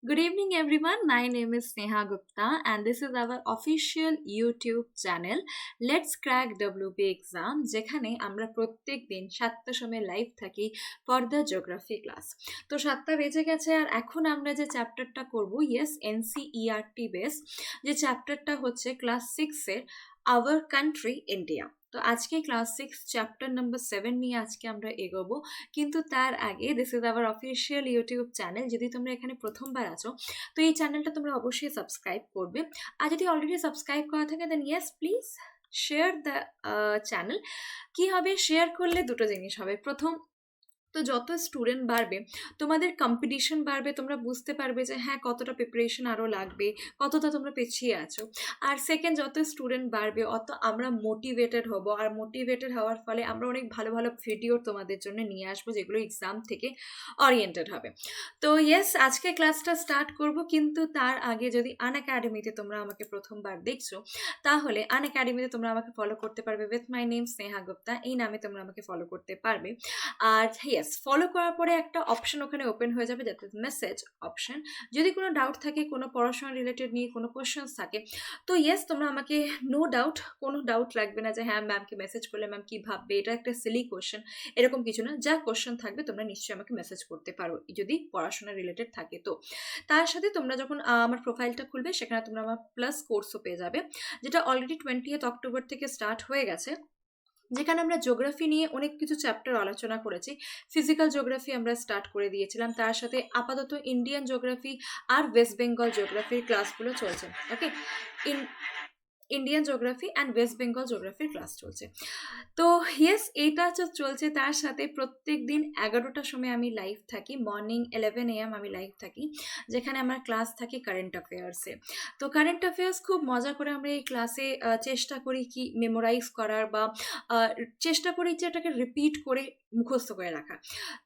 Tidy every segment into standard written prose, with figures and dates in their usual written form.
Good evening, everyone. My name is Sneha Gupta, and this is our official YouTube channel. Let's crack WP exam, যেখানে আমরা প্রত্যেক দিন 7টার সময় live থাকি for the geography class. তো 7টা বেজে গেছে, আর এখন আমরা যে চ্যাপ্টারটা করব, ইয়েস এনসিইআরটি বেস, যে চ্যাপ্টারটা হচ্ছে ক্লাস 6-এর আওয়ার কান্ট্রি ইন্ডিয়া। তো আজকে ক্লাস 6 চ্যাপ্টার নাম্বার 7 নিয়ে আজকে আমরা এগোবো। কিন্তু তার আগে this is our official YouTube channel. যদি তোমরা এখানে প্রথমবার আছো তো এই চ্যানেলটা তোমরা অবশ্যই সাবস্ক্রাইব করবে, আর যদি অলরেডি সাবস্ক্রাইব করা থাকে then yes please share the channel. কি হবে, শেয়ার করলে দুটো জিনিস হবে। প্রথম, তো যত স্টুডেন্ট বাড়বে তোমাদের কম্পিটিশন বাড়বে, তোমরা বুঝতে পারবে যে হ্যাঁ কতটা প্রিপারেশন আরও লাগবে, কতটা তোমরা পিছিয়ে আছো। আর সেকেন্ড, যত স্টুডেন্ট বাড়বে অত আমরা মোটিভেটেড হব, আর মোটিভেটেড হওয়ার ফলে আমরা অনেক ভালো ভালো ভিডিও তোমাদের জন্য নিয়ে আসবো যেগুলো এক্সাম থেকে ওরিয়েন্টেড হবে। তো ইয়েস, আজকে ক্লাসটা স্টার্ট করব, কিন্তু তার আগে যদি আনএকাডেমিতে তোমরা আমাকে প্রথমবার দেখছো তাহলে আনএকাডেমিতে তোমরা আমাকে ফলো করতে পারবে with my name Sneha Gupta, এই নামে তোমরা আমাকে ফলো করতে পারবে। আর ইয়েস, ফলো করার পরে একটা অপশন ওখানে ওপেন হয়ে যাবে, দ্যাট ইজ মেসেজ অপশন। যদি কোনো ডাউট থাকে, কোনো পড়াশোনা রিলেটেড নিয়ে কোনো কোশ্চেন্স থাকে, তো ইয়েস তোমরা আমাকে, নো ডাউট, কোনো ডাউট লাগবে না যে হ্যাঁ ম্যামকে মেসেজ করলে ম্যাম কী ভাববে, এটা একটা সিলি কোশ্চেন, এরকম কিছু না। যা কোশ্চেন থাকবে তোমরা নিশ্চয়ই আমাকে মেসেজ করতে পারো যদি পড়াশোনা রিলেটেড থাকে। তো তার সাথে তোমরা যখন আমার প্রোফাইলটা খুলবে সেখানে তোমরা আমার প্লাস কোর্সও পেয়ে যাবে, যেটা অলরেডি 20th অক্টোবর থেকে স্টার্ট হয়ে গেছে, যেখানে আমরা জিওগ্রাফি নিয়ে অনেক কিছু চ্যাপ্টার আলোচনা করেছি। ফিজিক্যাল জিওগ্রাফি আমরা স্টার্ট করে দিয়েছিলাম, তার সাথে আপাতত ইন্ডিয়ান জিওগ্রাফি আর ওয়েস্ট বেঙ্গল জিওগ্রাফির ক্লাসগুলো চলছে। Okay, Indian geography and West Bengal জিওগ্রাফির ক্লাস চলছে। তো ইয়েস, এইটা চলছে। তার সাথে প্রত্যেক দিন 11টার সময় আমি লাইভ থাকি, মর্নিং 11 AM আমি লাইভ থাকি, যেখানে আমার ক্লাস থাকে কারেন্ট অ্যাফেয়ার্সে। তো কারেন্ট অ্যাফেয়ার্স খুব মজা করে আমরা এই ক্লাসে চেষ্টা করি কি মেমোরাইজ করার, বা চেষ্টা করি যে এটাকে রিপিট করে মুখস্থ করে রাখা।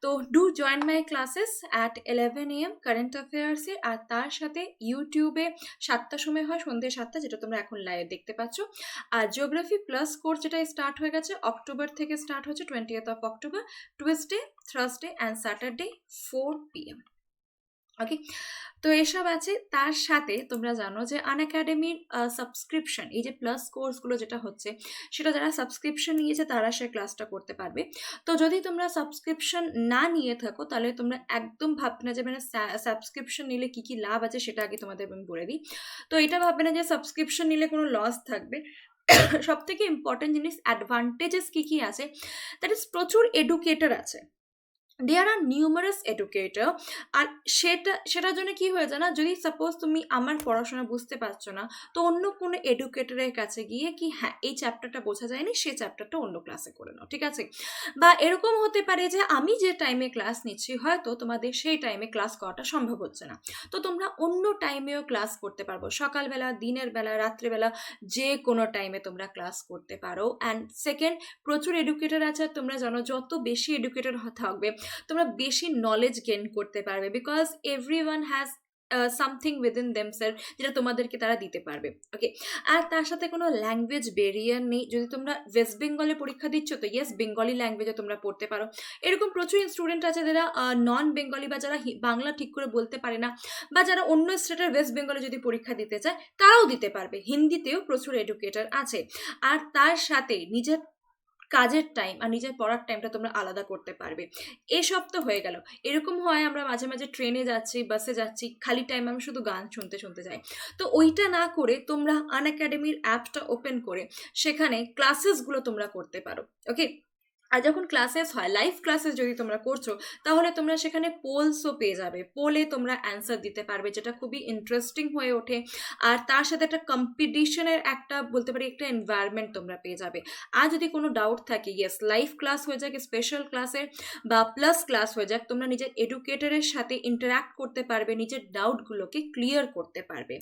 তো do join my classes at 11 AM current অ্যাফেয়ার্সে। আর তার সাথে ইউটিউবে 7টার সময় হয়, সন্ধ্যে 7টা, যেটা তোমরা এখন লাইভ দেখতে পাচ্ছ। আর জিওগ্রাফি প্লাস কোর্স যেটা স্টার্ট হয়ে গেছে অক্টোবর থেকে, স্টার্ট হচ্ছে 20th October, Tuesday, Thursday and Saturday 4 PM। ওকে, তো এসব আছে। তার সাথে তোমরা জানো যে আনএকাডেমির সাবস্ক্রিপশন, এই যে প্লাস কোর্সগুলো যেটা হচ্ছে, সেটা যারা সাবস্ক্রিপশন নিয়েছে তারা সে ক্লাসটা করতে পারবে। তো যদি তোমরা সাবস্ক্রিপশন না নিয়ে থাকো তাহলে তোমরা একদম ভাববে না যে মানে সাবস্ক্রিপশন নিলে কী কী লাভ আছে সেটা আগে তোমাদের আমি বলে দিই। তো এটা ভাববে না যে সাবস্ক্রিপশন নিলে কোনো লস থাকবে। সব থেকে ইম্পর্টেন্ট জিনিস অ্যাডভান্টেজেস কী কী আছে, দ্যাট ইজ প্রচুর এডুকেটর আছে, দেয়ার আর নিউমারাস এডুকেটর। আর সেটার জন্য কি হয়ে যায় না, যদি সাপোজ তুমি আমার পড়াশোনা বুঝতে পারছো না, তো অন্য কোনো এডুকেটরের কাছে গিয়ে কি হ্যাঁ এই চ্যাপ্টারটা বোঝা যায়নি, সে চ্যাপ্টারটা অন্য ক্লাসে করে নাও, ঠিক আছে। বা এরকম হতে পারে যে আমি যে টাইমে ক্লাস নিচ্ছি হয়তো তোমাদের সেই টাইমে ক্লাস করাটা সম্ভব হচ্ছে না, তো তোমরা অন্য টাইমেও ক্লাস করতে পারবো, সকালবেলা, দিনের বেলা, রাত্রেবেলা, যে কোনো টাইমে তোমরা ক্লাস করতে পারো। অ্যান্ড সেকেন্ড, প্রচুর এডুকেটর আছে, তোমরা জানো যত বেশি এডুকেটর থাকবে তোমরা বেশি নলেজ গেইন করতে পারবে, because everyone has something within themselves যেটা তোমাদেরকে তারা দিতে পারবে। ওকে, আর তার সাথে কোনো ল্যাঙ্গুয়েজ ব্যারিয়ার নেই। যদি তোমরা ওয়েস্ট বেঙ্গলে পরীক্ষা দিচ্ছ তো ইয়েস বেঙ্গলি ল্যাঙ্গুয়েজে তোমরা পড়তে পারো। এরকম প্রচুর স্টুডেন্ট আছে যারা নন বেঙ্গলি, বা যারা বাংলা ঠিক করে বলতে পারে না, বা যারা অন্য স্টেটের ওয়েস্ট বেঙ্গলে যদি পরীক্ষা দিতে চায় তারাও দিতে পারবে। হিন্দিতেও প্রচুর এডুকেটর আছে। আর তার সাথে নিজের কাজের টাইম আর নিজের পড়ার টাইমটা তোমরা আলাদা করতে পারবে। এসব তো হয়ে গেল। এরকম হয় আমরা মাঝে মাঝে ট্রেনে যাচ্ছি, বাসে যাচ্ছি, খালি টাইম আমি শুধু গান শুনতে শুনতে যাই। তো ওইটা না করে তোমরা আনএকাডেমির অ্যাপটা ওপেন করে সেখানে ক্লাসেসগুলো তোমরা করতে পারো। ওকে, আর যখন ক্লাসেস হয়, লাইভ ক্লাসেস যদি তোমরা করছো, তাহলে তোমরা সেখানে পোলসও পেয়ে যাবে, পোলে তোমরা অ্যান্সার দিতে পারবে, যেটা খুবই ইন্টারেস্টিং হয়ে ওঠে। আর তার সাথে একটা কম্পিটিশনের একটা বলতে পারি একটা এনভায়রনমেন্ট তোমরা পেয়ে যাবে। আর যদি কোনো ডাউট থাকে, ইয়েস লাইভ ক্লাস হয়ে যাক, স্পেশাল ক্লাসের বা প্লাস ক্লাস হয়ে যাক, তোমরা নিজের এডুকেটরের সাথে ইন্টারাক্ট করতে পারবে, নিজের ডাউটগুলোকে ক্লিয়ার করতে পারবে।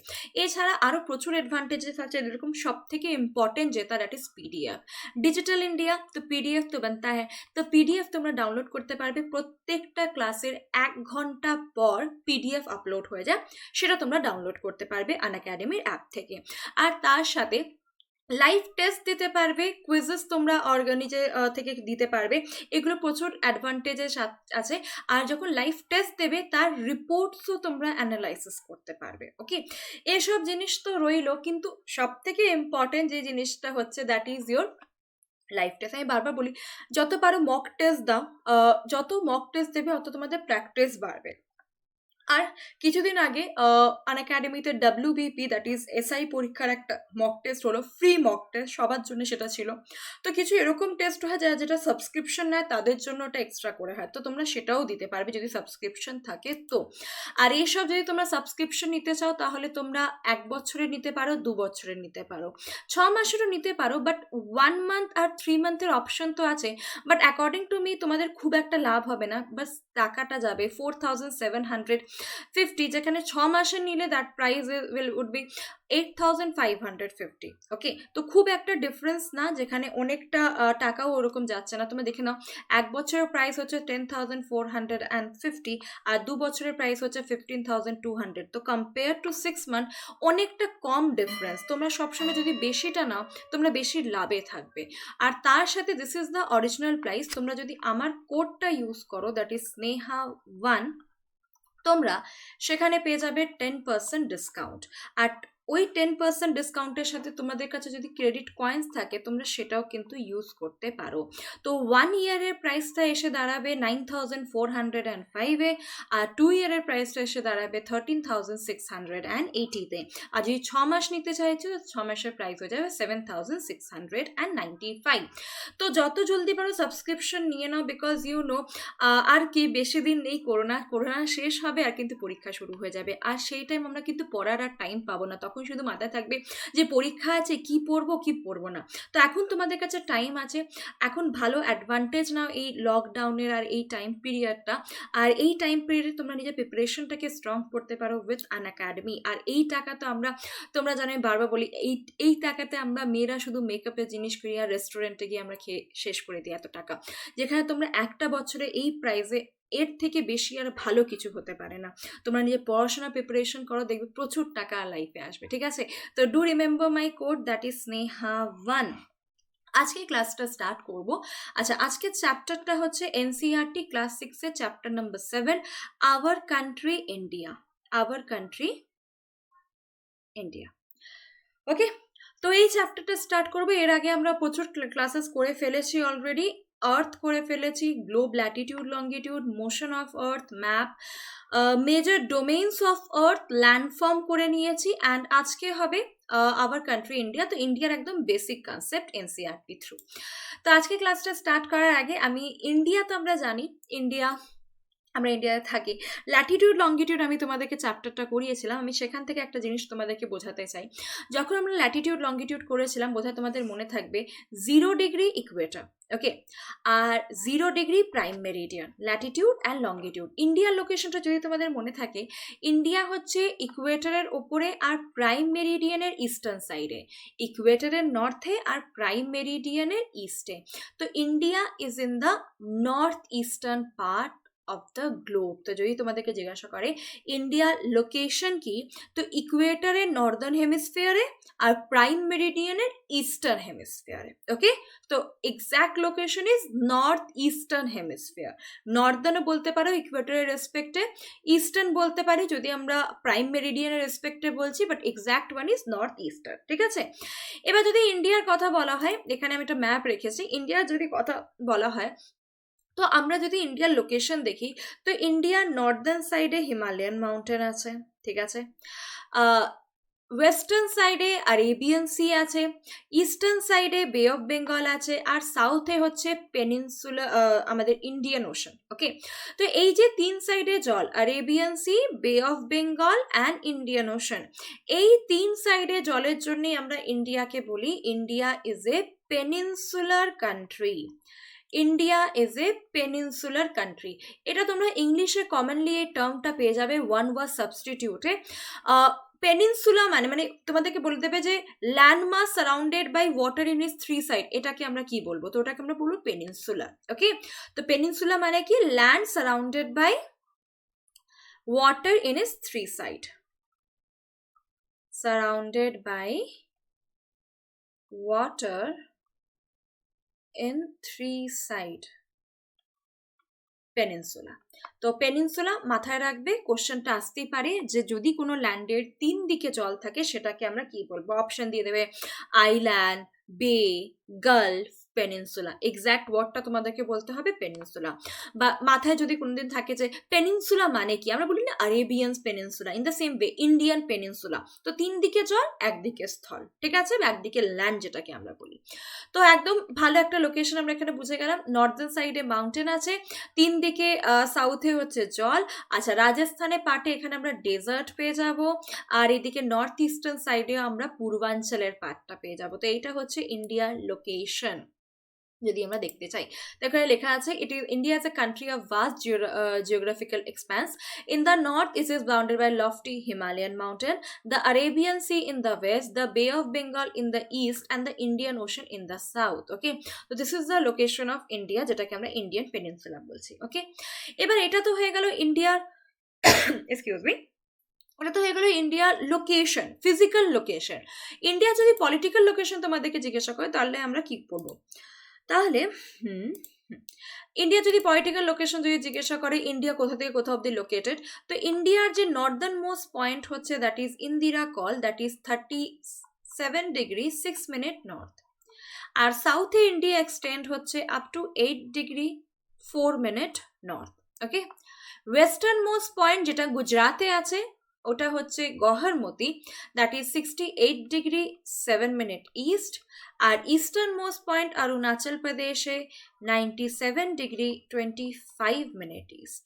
এছাড়া আরও প্রচুর অ্যাডভান্টেজেস আছে, যেরকম সব থেকে ইম্পর্টেন্ট যেটা, that is PDF. Digital India তো পিডিএফ তো बनता है, তো পিডিএফ তোমরা ডাউনলোড করতে পারবে। প্রত্যেকটা ক্লাসের 1 ঘন্টা পর পিডিএফ আপলোড হয়ে যায়, সেটা তোমরা ডাউনলোড করতে পারবে আনএকাডেমির অ্যাপ থেকে। আর তার সাথে লাইভ টেস্ট দিতে পারবে, কুইজেস তোমরা নিজে থেকে দিতে পারবে, এগুলো প্রচুর অ্যাডভান্টেজেস আছে। আর যখন লাইভ টেস্ট দেবে তার রিপোর্টসও তোমরা অ্যানালাইসিস করতে পারবে। ওকে, এসব জিনিস তো রইলো, কিন্তু সব থেকে ইম্পর্টেন্ট যে জিনিসটা হচ্ছে that is your live test. আমি বারবার বলি, যত পারো মক টেস্ট দাও, যত মক টেস্ট দেবে অত তোমাদের প্র্যাকটিস বাড়বে। আর কিছুদিন আগে আনএকাডেমিতে WBP দ্যাট ইজ SI পরীক্ষার একটা মক টেস্ট হলো, ফ্রি মক টেস্ট, সবার জন্য সেটা ছিল। তো কিছু এরকম টেস্ট হয় যারা যেটা সাবস্ক্রিপশন নেয় তাদের জন্য ওটা এক্সট্রা করে হয়, তো তোমরা সেটাও দিতে পারবে যদি সাবস্ক্রিপশন থাকে তো। আর এইসব যদি তোমরা সাবস্ক্রিপশন নিতে চাও তাহলে তোমরা 1 বছরের নিতে পারো, 2 বছরের নিতে পারো, 6 মাসেরও নিতে পারো, বাট 1 মান্থ আর 3 মান্থের অপশন তো আছে। বাট অ্যাকর্ডিং টু মি তোমাদের খুব একটা লাভ হবে না, বাস টাকাটা যাবে 4750, যেখানে 6 মাসের নিলে দ্যাট প্রাইস উড বি 8550। ওকে, তো খুব একটা ডিফারেন্স না, যেখানে অনেকটা টাকাও ওরকম যাচ্ছে না। তুমি দেখে নাও, 1 বছরের প্রাইস হচ্ছে 10,450 আর 2 বছরের প্রাইস হচ্ছে 15,200। তো কম্পেয়ার টু 6 মান্থ অনেকটা কম ডিফারেন্স। তোমরা সবসময় যদি বেশিটা নাও তোমরা বেশি লাভে থাকবে। আর তার সাথে this is the original price, তোমরা যদি আমার কোডটা ইউজ করো দ্যাট ইজ স্নেহা1, তোমরা সেখানে পেয়ে যাবে 10% ডিসকাউন্ট। আর ওই 10% ডিসকাউন্টের সাথে তোমাদের কাছে যদি ক্রেডিট কয়েন্স থাকে তোমরা সেটাও কিন্তু ইউজ করতে পারো। তো 1 ইয়ারের প্রাইসটা এসে দাঁড়াবে 9405-এ, আর 2 ইয়ারের প্রাইসটা এসে দাঁড়াবে 13,680-তে। আর যদি 6 মাস নিতে চাইছো 6 মাসের প্রাইস হয়ে যাবে 7,695। তো যত জলদি পারো সাবস্ক্রিপশন নিয়ে নাও, বিকজ ইউ নো আর কি বেশি দিন নেই, করোনা শেষ হবে আর কিন্তু পরীক্ষা শুরু হয়ে যাবে। আর সেই টাইম আমরা কিন্তু পড়ার আর টাইম পাবো না, তখন শুধু মাথায় থাকবে যে পরীক্ষা আছে, কি পড়বো কি পড়বো না। তো এখন তোমাদের কাছে টাইম আছে, এখন ভালো অ্যাডভান্টেজ নাও এই লকডাউনের আর এই টাইম পিরিয়ডটা। আর এই টাইম পিরিয়ডে তোমরা নিজের প্রিপারেশনটাকে স্ট্রং করতে পারো উইথ আনএকাডেমি। আর এই টাকা তো তোমরা জানো আমি বারবার বলি, এই টাকাতে আমরা মেয়েরা শুধু মেকআপের জিনিস কিনি আর রেস্টুরেন্টে গিয়ে আমরা খেয়ে শেষ করে দিই এত টাকা, যেখানে তোমরা একটা বছরে এই প্রাইসে এর থেকে বেশি আর ভালো কিছু হতে পারে না। তোমরা নিজে পড়াশোনা প্রিপারেশন করো, দেখবে প্রচুর টাকা লাইফে আসবে। ঠিক আছে, তো do remember my code that is স্নেহা1। আজকে ক্লাসটা স্টার্ট করব। আচ্ছা, আজকের চ্যাপ্টারটা হচ্ছে NCERT ক্লাস 6-এর chapter number 7, our country India. Our country India. Okay, তো এই চ্যাপ্টারটা স্টার্ট করবো। এর আগে আমরা প্রচুর ক্লাসেস করে ফেলেছি অলরেডি। আর্থ করে ফেলেছি, globe, Latitude, longitude, motion of earth, map, major domains of earth, landform করে নিয়েছি। অ্যান্ড আজকে হবে আওয়ার কান্ট্রি ইন্ডিয়া। তো ইন্ডিয়ার একদম বেসিক কনসেপ্ট NCERT থ্রু। তো আজকে ক্লাসটা স্টার্ট করার আগে আমি ইন্ডিয়া, তো আমরা জানি আমরা ইন্ডিয়াতে থাকি। ল্যাটিটিউড লঙ্গিটিউড আমি তোমাদেরকে চ্যাপ্টারটা করিয়েছিলাম, আমি সেখান থেকে একটা জিনিস তোমাদেরকে বোঝাতে চাই। যখন আমরা ল্যাটিটিউড লঙ্গিটিউড করেছিলাম, বোধহয় তোমাদের মনে থাকবে 0 ডিগ্রি ইকুয়েটর, ওকে, আর 0 degree prime meridian, latitude and longitude. ইন্ডিয়ার লোকেশনটা যদি তোমাদের মনে থাকে, ইন্ডিয়া হচ্ছে ইকুয়েটরের ওপরে আর প্রাইম মেরিডিয়ানের ইস্টার্ন সাইডে, ইকুয়েটরের নর্থে আর প্রাইম মেরিডিয়ানের ইস্টে। তো India is in the north eastern part of the globe. তো যদি তোমাদেরকে জিজ্ঞাসা করে ইন্ডিয়ার লোকেশন কি, তো ইকুয়েটরের নর্দার্ন হেমিস্ফিয়ারে আর প্রাইম মেরিডিয়ানের ইস্টার্ন হেমিস্ফিয়ারে। ওকে, তো exact location is north eastern hemisphere. নর্দার্নও বলতে পারো ইকুয়েটরের রেসপেক্টে, ইস্টার্ন বলতে পারি যদি আমরা প্রাইম মেরিডিয়ানের রেসপেক্টে বলছি, but exact one is north eastern. ঠিক আছে, এবার যদি ইন্ডিয়ার কথা বলা হয়, এখানে আমি একটা ম্যাপ রেখেছি, ইন্ডিয়ার যদি কথা বলা হয়, তো আমরা যদি ইন্ডিয়ার লোকেশন দেখি, তো ইন্ডিয়ার নর্দার্ন সাইডে হিমালয়ান মাউন্টেন আছে, ঠিক আছে, ওয়েস্টার্ন সাইডে আরেবিয়ান সি আছে, ইস্টার্ন সাইডে বে অফ বেঙ্গল আছে, আর সাউথে হচ্ছে পেনিনসুলা, আমাদের ইন্ডিয়ান ওশান। ওকে, তো এই যে 3 সাইডে জল, আরেবিয়ান সি, বে of Bengal and Indian ocean, এই 3 সাইডে জলের জন্যই আমরা ইন্ডিয়াকে বলি India is A peninsular country. India is A peninsular country. এটা তোমরা ইংলিশে কমনলি এই টার্মটা পেয়ে যাবে ওয়ান ওয়ার্ড সাবস্টিটিউটে। পেনিনসুলা মানে তোমাদেরকে বলে দেবে যে land mass surrounded by water in is 3 side, এটাকে আমরা কি বলবো, তো ওটাকে আমরা বলবো পেনিনসুলা। ওকে, তো পেনিনসুলা মানে কি, land surrounded by water in is 3 side, surrounded by water in 3 side peninsula. তো পেনিনসুলা মাথায় রাখবে, কোশ্চেনটা আসতেই পারে যে যদি কোনো ল্যান্ডের 3 দিকে জল থাকে সেটাকে আমরা কি বলবো, অপশন দিয়ে দেবে আইল্যান্ড, বে, গালফ, পেনিনসুলা। এক্স্যাক্ট ওয়ার্ডটা তোমাদেরকে বলতে হবে পেনিনসুলা। বা মাথায় যদি কোনোদিন থাকে যে পেনিনসুলা মানে কি, আমরা বলি না Arabian peninsula, in the same way Indian peninsula. তো 3 দিকে জল, একদিকে স্থল, ঠিক আছে, একদিকে ল্যান্ড যেটাকে আমরা বলি। তো একদম ভালো একটা লোকেশন আমরা এখানে বুঝে গেলাম। নর্দার্ন সাইডে মাউন্টেন আছে, 3 দিকে সাউথে হচ্ছে জল। আচ্ছা, রাজস্থানে পাটে এখানে আমরা ডেজার্ট পেয়ে যাব, আর এদিকে নর্থ ইস্টার্ন সাইডে আমরা পূর্বাঞ্চলের পাটটা পেয়ে যাব। তো এইটা হচ্ছে ইন্ডিয়ার লোকেশন যদি আমরা দেখতে চাই। তো এখানে লেখা আছে it is India is a country of vast geographical expanse. In the north it is bounded by lofty Himalayan mountain, the Arabian Sea in the west, the Bay of Bengal in the east and the Indian Ocean in the south. Okay, তো this is the location of India, যেটাকে আমরা Indian peninsula বলছি। ওকে, এবার এটা তো হয়ে গেল ইন্ডিয়ার এক্সকিউজ মি, ওটা তো হয়ে গেল ইন্ডিয়ার লোকেশন, ফিজিক্যাল লোকেশন। ইন্ডিয়া যদি পলিটিক্যাল লোকেশন তোমাদেরকে জিজ্ঞাসা করে তাহলে আমরা কি করবো, তাহলে ইন্ডিয়া যদি পলিটিক্যাল লোকেশন যদি জিজ্ঞাসা করে ইন্ডিয়া কোথা থেকে কোথা অব্দি লোকেটেড, তো ইন্ডিয়ার যে নর্দার্ন মোস্ট পয়েন্ট হচ্ছে that is Indira Col, that is 37°6' north. আর সাউথে ইন্ডিয়া এক্সটেন্ড হচ্ছে up to 8°4' north. Okay, western most point যেটা গুজরাতে আছে ওটা হচ্ছে গহরমতি, দ্যাট ইজ 68°7' ইস্ট। আর ইস্টার্ন মোস্ট পয়েন্ট অরুণাচল প্রদেশে 97°25' ইস্ট।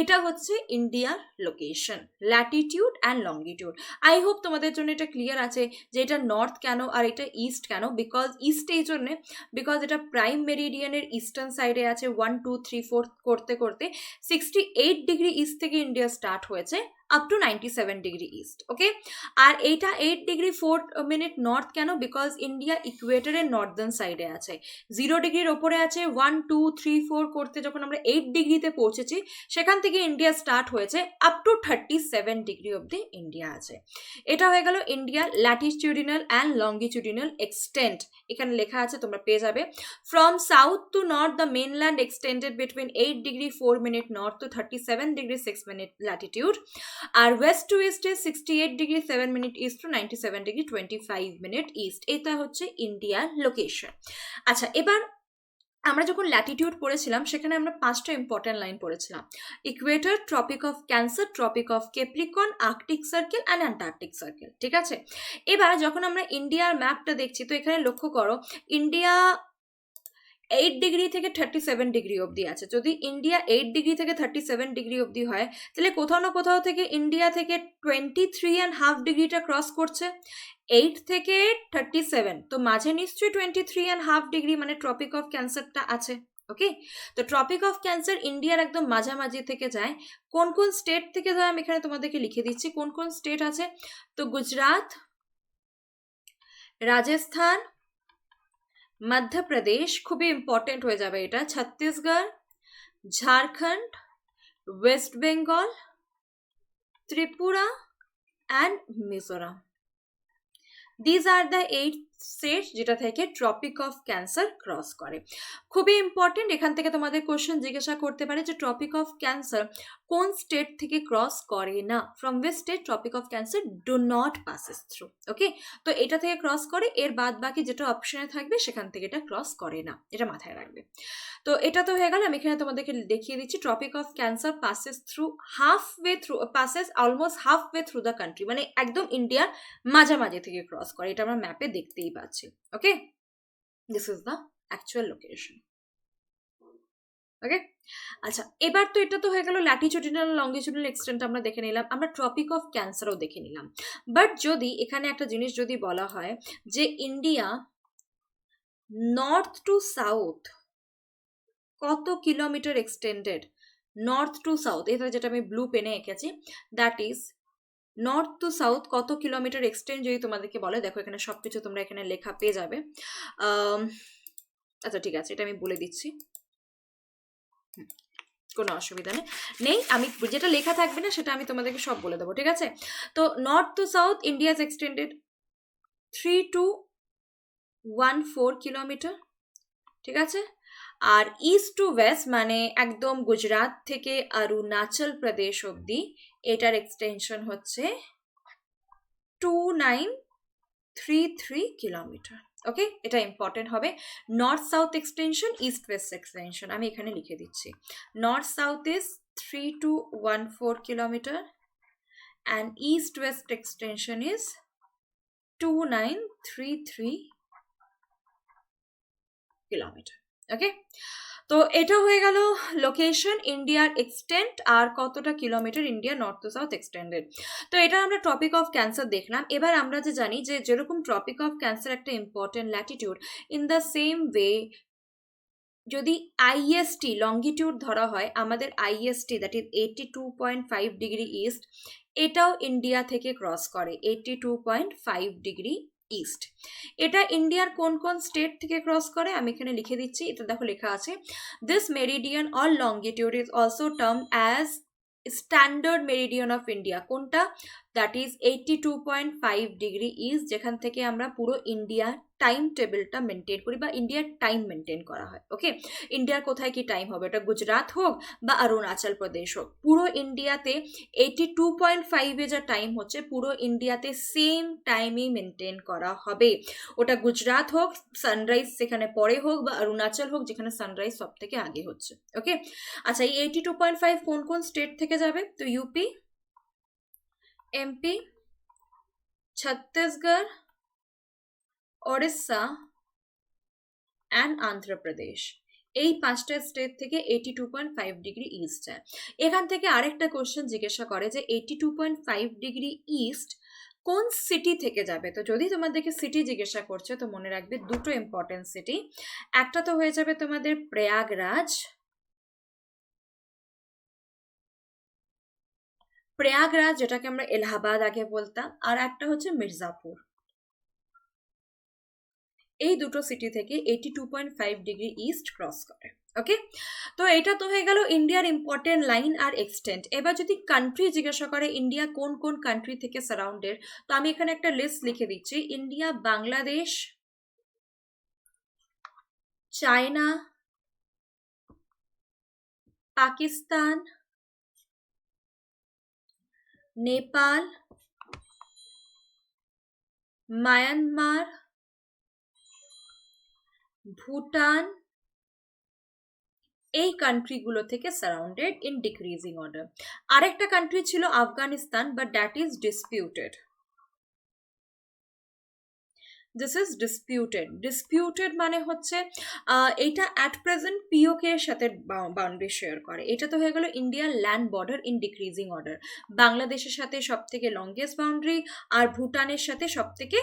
এটা হচ্ছে ইন্ডিয়ার location, latitude and longitude. I hope তোমাদের জন্য এটা ক্লিয়ার আছে যে এটা নর্থ কেন আর এটা ইস্ট কেন। বিকজ ইস্ট এই জন্যে বিকজ এটা প্রাইম মেরিডিয়ানের ইস্টার্ন সাইডে আছে, 1 2 3 4 করতে করতে 68° ইস্ট থেকে ইন্ডিয়া স্টার্ট হয়েছে আপ টু 97° ইস্ট। ওকে, আর এইটা 8°4' নর্থ কেন, বিকজ ইন্ডিয়া ইকুয়েটরের নর্দার্ন সাইডে আছে, 0°র ওপরে আছে। 1 2 3 4 করতে যখন আমরা 8°তে পৌঁছেছি সেখান থেকে ইন্ডিয়া স্টার্ট হয়েছে আপ টু 37° অব্দি ইন্ডিয়া আছে। এটা হয়ে গেল ইন্ডিয়ার ল্যাটিটিউডিনাল অ্যান্ড লঙ্গিটিউডিনাল এক্সটেন্ট। এখানে লেখা আছে, তোমরা পেয়ে যাবে। From south to north the mainland extended between 8°4' north to 37°6' latitude, আর ওয়েস্ট টু ইস্টে 68°7' ইস্ট টু 97°25' ইস্ট। এটা হচ্ছে ইন্ডিয়ার লোকেশন। আচ্ছা, এবার আমরা যখন ল্যাটিটিউড পড়েছিলাম সেখানে আমরা 5টা ইম্পর্টেন্ট লাইন পড়েছিলাম, equator, tropic of cancer, tropic of capricorn, arctic circle and antarctic circle. ঠিক আছে, এবার যখন আমরা ইন্ডিয়ার ম্যাপটা দেখছি তো এখানে লক্ষ্য করো ইন্ডিয়া 8° থেকে 37° অব্দি আছে। যদি ইন্ডিয়া 8° থেকে 37° অব্দি হয় তাহলে কোথাও না কোথাও থেকে ইন্ডিয়া থেকে 23.5°টা ক্রস করছে, 8 থেকে 37, তো মাঝে নিশ্চয়ই 23.5° মানে ট্রপিক অফ ক্যান্সারটা আছে। ওকে, তো ট্রপিক অফ ক্যান্সার ইন্ডিয়ার একদম মাঝামাঝি থেকে যায়। কোন কোন স্টেট থেকে যায় আমি এখানে তোমাদেরকে লিখে দিচ্ছি কোন কোন স্টেট আছে। তো গুজরাট, রাজস্থান, মধ্যপ্রদেশ, খুবই ইম্পর্টেন্ট হয়ে যাবে এটা, Chhattisgarh, Jharkhand, West Bengal, Tripura and Mizoram. These are the 8 state যেটা থেকে ট্রপিক অফ ক্যান্সার ক্রস করে। খুবই ইম্পর্টেন্ট, এখান থেকে তোমাদের কোশ্চেন জিজ্ঞাসা করতে পারে যে ট্রপিক অফ ক্যান্সার কোন স্টেট থেকে ক্রস করে না, from which state Tropic of Cancer do not passes through. Okay, তো এটা থেকে ক্রস করে, এর বাদ বাকি যেটা অপশনে থাকবে সেখান থেকে এটা ক্রস করে না, এটা মাথায় রাখবে। তো এটা তো হয়ে গেল, আমি এখানে তোমাদেরকে দেখিয়ে দিচ্ছি tropic of cancer passes through passes almost halfway through the country, মানে একদম ইন্ডিয়ার মাঝামাঝি থেকে ক্রস করে, এটা আমরা ম্যাপে দেখতেই পাচ্ছি। Okay, this is the actual location. Okay, আচ্ছা, এবার তো এটা তো হয়ে গেল ল্যাটিটিউডিনাল লঙ্গিটিউডিনাল এক্সটেন্ট আমরা দেখে নিলাম, আমরা ট্রপিক অফ ক্যান্সারও দেখে নিলাম। বাট যদি এখানে একটা জিনিস যদি বলা হয় যে ইন্ডিয়া নর্থ টু সাউথ কত kilometre extended, north to south, এটা যেটা আমি ব্লু পেনে এঁকেছি, that is north to south কত কিলোমিটার এক্সটেন্ড যদি তোমাদেরকে বলে, দেখো এখানে সবকিছু তোমরা এখানে লেখা পেয়ে যাবে। আচ্ছা ঠিক আছে, এটা আমি বলে দিচ্ছি, কোনো অসুবিধা নেই, আমি যেটা লেখা থাকবে না সেটা আমি তোমাদেরকে সব বলে দেবো। ঠিক আছে, তো north to south India is extended 3 to kilometre, ঠিক আছে। আর ইস্ট টু ওয়েস্ট মানে একদম গুজরাট থেকে অরুণাচল প্রদেশ অবধি এটার এক্সটেনশন হচ্ছে 2933 কিলোমিটার। ওকে, এটা ইম্পর্টেন্ট হবে। North south extension, east west extension আমি এখানে লিখে দিচ্ছি। নর্থ সাউথ ইজ 3214 kilometre and east west extension is 2933 kilometre. Okay, তো এটা হয়ে গেল লোকেশন, ইন্ডিয়ার এক্সটেন্ট আর কতটা kilometre India north to south extended. তো এটা আমরা টপিক অফ ক্যান্সার দেখলাম। এবার আমরা যে জানি যে যেরকম টপিক অফ ক্যান্সার একটা important Latitude, in the same way যদি আইএসটি লঙ্গিটিউড ধরা হয়, আমাদের IST that is 82.5 degree east, এটাও ইন্ডিয়া থেকে ক্রস করে 82.5 ডিগ্রি ইস্ট। এটা ইন্ডিয়ার কোন কোন স্টেট থেকে ক্রস করে আমি এখানে লিখে দিচ্ছি। এটা দেখো লেখা আছে, this meridian or longitude is also term as standard meridian of India. কোনটা? দ্যাট ইজ 82.5 ডিগ্রি ইস্ট, যেখান থেকে আমরা পুরো ইন্ডিয়ার টাইম টেবিলটা মেনটেন করি বা ইন্ডিয়ার টাইম মেনটেন করা হয়। ওকে, ইন্ডিয়ার কোথায় কি টাইম হবে, ওটা গুজরাট হোক বা অরুণাচল প্রদেশ হোক, পুরো ইন্ডিয়াতে 82.5-এ যা টাইম হচ্ছে পুরো ইন্ডিয়াতে সেম টাইমই মেনটেন করা হবে। ওটা গুজরাট হোক, সানরাইজ সেখানে পরে হোক, বা অরুণাচল হোক যেখানে সানরাইজ সব থেকে আগে হচ্ছে। ওকে, আচ্ছা এই 82.5 কোন কোন স্টেট থেকে যাবে? তো UP, MP, Chhattisgarh, Odisha and Andhra Pradesh, এই 5টা স্টেট থেকে 82.5 ডিগ্রি ইস্ট যায়। এখান থেকে আরেকটা কোশ্চেন জিজ্ঞাসা করে যে 82.5 ডিগ্রি ইস্ট কোন সিটি থেকে যাবে। তো যদি তোমাদেরকে সিটি জিজ্ঞাসা করছে তো মনে রাখবে দুটো ইম্পর্টেন্ট সিটি, একটা তো হয়ে যাবে তোমাদের প্রয়াগরাজ যেটাকে আমরা এলাহাবাদ আগে বলতাম, আর একটা হচ্ছে মির্জাপুর। এই দুটো সিটি থেকে 82.5 ডিগ্রি ইস্ট ক্রস করে। ওকে, তো এটা তো হয়ে গেল ইন্ডিয়ার ইম্পর্টেন্ট লাইন আর এক্সটেন্ট। এবার যদি কান্ট্রি জিজ্ঞাসা করে ইন্ডিয়া কোন কোন কান্ট্রি থেকে সারাউন্ডেড, তো আমি এখানে একটা লিস্ট লিখে দিচ্ছি। India Bangladesh, China, Pakistan, Nepal, Myanmar, Bhutan, এই কান্ট্রিগুলো থেকে সারাউন্ডেড ইন ডিক্রিজিং অর্ডার। আরেকটা কান্ট্রি ছিল Afghanistan, but that is disputed. This is disputed মানে হচ্ছে এটা অ্যাট প্রেজেন্ট পিওকে এর সাথে বাউন্ডারি শেয়ার করে। এটা তো হয়ে গেল ইন্ডিয়ার land border in decreasing order. বাংলাদেশের সাথে সব থেকে লংগেস্ট বাউন্ডারি আর ভুটানের সাথে সব থেকে